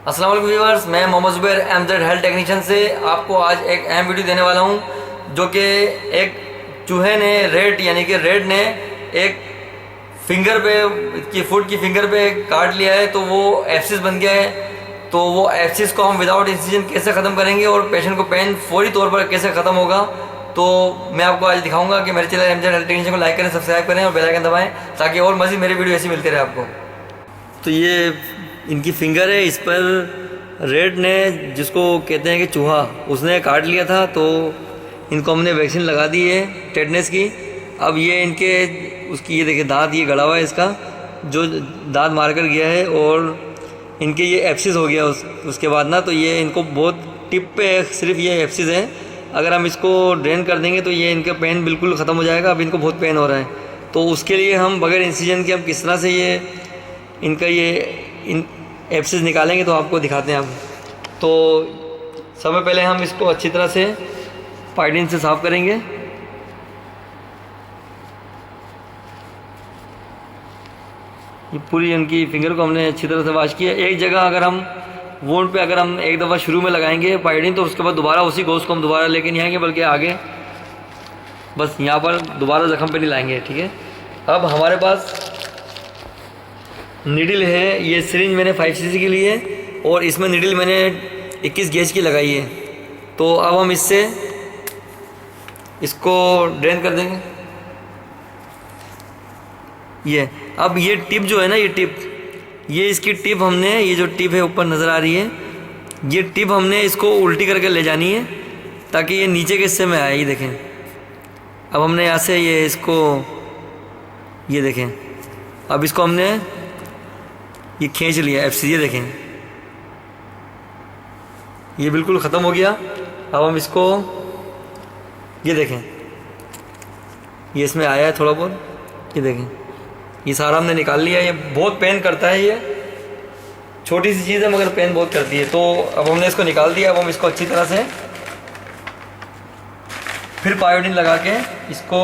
अस्सलाम वालेकुम व्यूअर्स, मैं Mohammad Zubair MZ health technician से आपको आज एक अहम वीडियो देने वाला हूं, जो कि एक चूहे ने रेड ने एक फिंगर पे की फुट की फिंगर पे काट लिया है, तो वो एब्सिस बन गया है। तो वो एब्सिस को हम विदाउट इंसिजन कैसे ख़त्म करेंगे और पेशेंट को पेन फौरी तौर पर कैसे ख़त्म होगा, तो मैं आपको आज दिखाऊंगा। कि मेरे चैनल एमजेड हेल्थ टेक्नीशियन को लाइक करें, सब्सक्राइब करें और बेल आइकन दबाएं, ताकि और मज़ीद मेरे वीडियो ऐसी मिलते रहे आपको। तो ये इनकी फिंगर है, इस पर रेड ने, जिसको कहते हैं कि चूहा, उसने काट लिया था। तो इनको हमने वैक्सीन लगा दी है टेटनेस की। अब ये इनके उसकी ये देखिए दांत ये गड़ा हुआ है, इसका जो दांत मार कर गया है, और इनके ये एब्सिस हो गया उसके बाद ना, तो ये इनको बहुत टिप पे सिर्फ ये एब्सिस है। अगर हम इसको ड्रेन कर देंगे तो ये इनका पेन बिल्कुल ख़त्म हो जाएगा। अब इनको बहुत पेन हो रहा है, तो उसके लिए हम बगैर इंसिजन के हम किस तरह से ये इनका इन एब्सिस निकालेंगे तो आपको दिखाते हैं हम। तो सबसे पहले हम इसको अच्छी तरह से पाइडिन से साफ़ करेंगे। ये पूरी इनकी फिंगर को हमने अच्छी तरह से वॉश किया। एक जगह अगर हम वोंड पे अगर हम एक दफ़ा शुरू में लगाएंगे पाइडिन, तो उसके बाद दोबारा उसी गोश्त को हम दोबारा लेके नहीं आएंगे, बल्कि आगे बस यहाँ पर दोबारा ज़ख्म पे नहीं लाएंगे, ठीक है। अब हमारे पास नीडल है, ये सिरिंज मैंने 5 cc की ली है, और इसमें नीडल मैंने 21 गेज की लगाई है। तो अब हम इससे इसको ड्रेन कर देंगे। ये अब ये टिप जो है ना, ये इसकी टिप हमने, ये जो टिप है ऊपर नज़र आ रही है, ये टिप हमने इसको उल्टी करके ले जानी है, ताकि ये नीचे के हिस्से में आए। ये देखें, अब हमने यहाँ से ये इसको, ये देखें, अब इसको हमने ये खींच लिया एब्सिस। ये देखें, ये बिल्कुल ख़त्म हो गया। अब हम इसको, ये देखें, ये इसमें आया है थोड़ा बहुत, ये देखें, ये सारा हमने निकाल लिया। ये बहुत पेन करता है, ये छोटी सी चीज़ है मगर पेन बहुत करती है। तो अब हमने इसको निकाल दिया। अब हम इसको अच्छी तरह से फिर पायोडीन लगा के इसको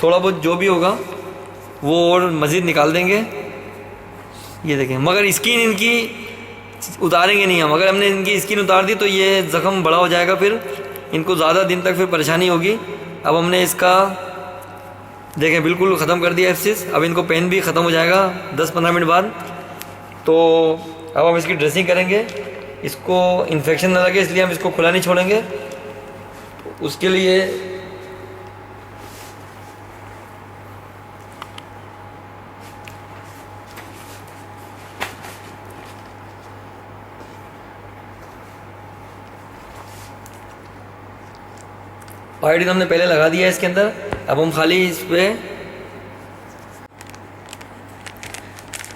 थोड़ा बहुत जो भी होगा वो और मज़ीद निकाल देंगे। ये देखें, मगर स्किन इनकी उतारेंगे नहीं हम। अगर हमने इनकी स्किन उतार दी तो ये ज़ख़म बड़ा हो जाएगा, फिर इनको ज़्यादा दिन तक फिर परेशानी होगी। अब हमने इसका देखें बिल्कुल ख़त्म कर दिया एब्सिस। अब इनको पेन भी ख़त्म हो जाएगा 10-15 मिनट बाद। तो अब हम इसकी ड्रेसिंग करेंगे, इसको इन्फेक्शन ना लगे इसलिए हम इसको खुला नहीं छोड़ेंगे। तो उसके लिए पायोडीन हमने पहले लगा दिया है इसके अंदर। अब हम खाली इस पर,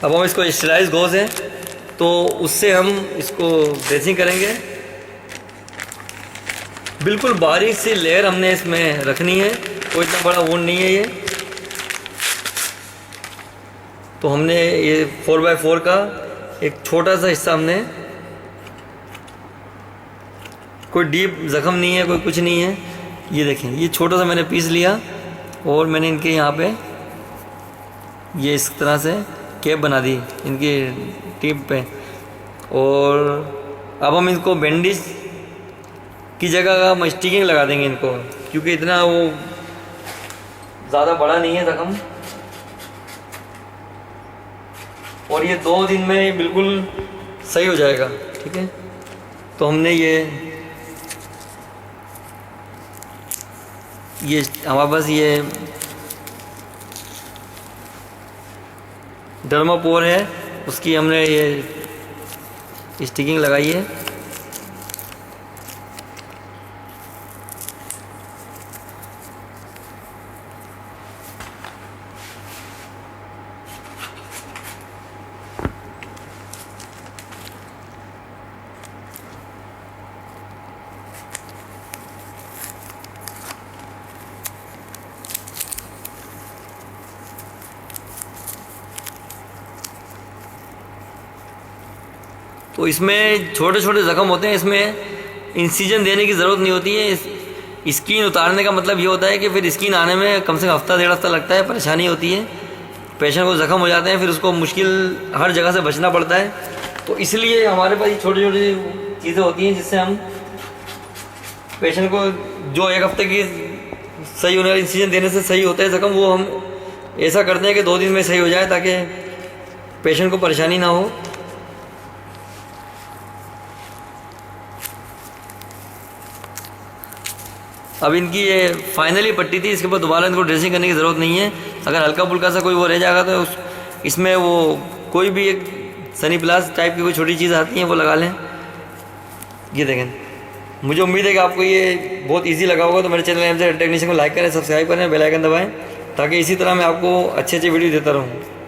अब हम इसको स्टेराइज गॉज है तो उससे हम इसको ड्रेसिंग करेंगे। बिल्कुल बारीक सी लेयर हमने इसमें रखनी है, कोई इतना बड़ा वुंड नहीं है ये। तो हमने ये 4x4 का एक छोटा सा हिस्सा, हमने कोई डीप ज़ख़म नहीं है, कोई कुछ नहीं है। ये देखें, ये छोटा सा मैंने पीस लिया और मैंने इनके यहाँ पे ये इस तरह से कैप बना दी इनकी टिप पे। और अब हम इनको बैंडेज की जगह हम स्टिकिंग लगा देंगे इनको, क्योंकि इतना वो ज़्यादा बड़ा नहीं है ज़ख़म। और ये 2 दिन में बिल्कुल सही हो जाएगा, ठीक है। तो हमने ये हमारे पास ये डर्मापोर है, उसकी हमने ये स्टिकिंग लगाई है। तो इसमें छोटे छोटे ज़ख़म होते हैं, इसमें इंसिजन देने की ज़रूरत नहीं होती है। स्किन उतारने का मतलब ये होता है कि फिर स्किन आने में कम से कम हफ्ता 1.5 हफ्ता लगता है, परेशानी होती है। पेशेंट को ज़ख्म हो जाते हैं, फिर उसको मुश्किल हर जगह से बचना पड़ता है। तो इसलिए हमारे पास छोटी छोटी चीज़ें होती हैं जिससे हम पेशेंट को जो एक हफ्ते की सही होने वाली इंसिजन देने से सही होता है ज़ख्म, वो हम ऐसा करते हैं कि 2 दिन में सही हो जाए ताकि पेशेंट को परेशानी ना हो। अब इनकी ये फाइनली पट्टी थी, इसके बाद दोबारा इनको ड्रेसिंग करने की ज़रूरत नहीं है। अगर हल्का फुल्का सा कोई वो रह जाएगा तो इसमें वो कोई भी एक सनी प्लास टाइप की कोई छोटी चीज़ आती है वो लगा लें। ये देखें, मुझे उम्मीद है कि आपको ये बहुत इजी लगा होगा। तो मेरे चैनल एमजेड हेल्थ टेक्नीशियन को लाइक करें, सब्सक्राइब करें, बेल आइकन दबाएं ताकि इसी तरह मैं आपको अच्छे अच्छे वीडियो देता रहूँ।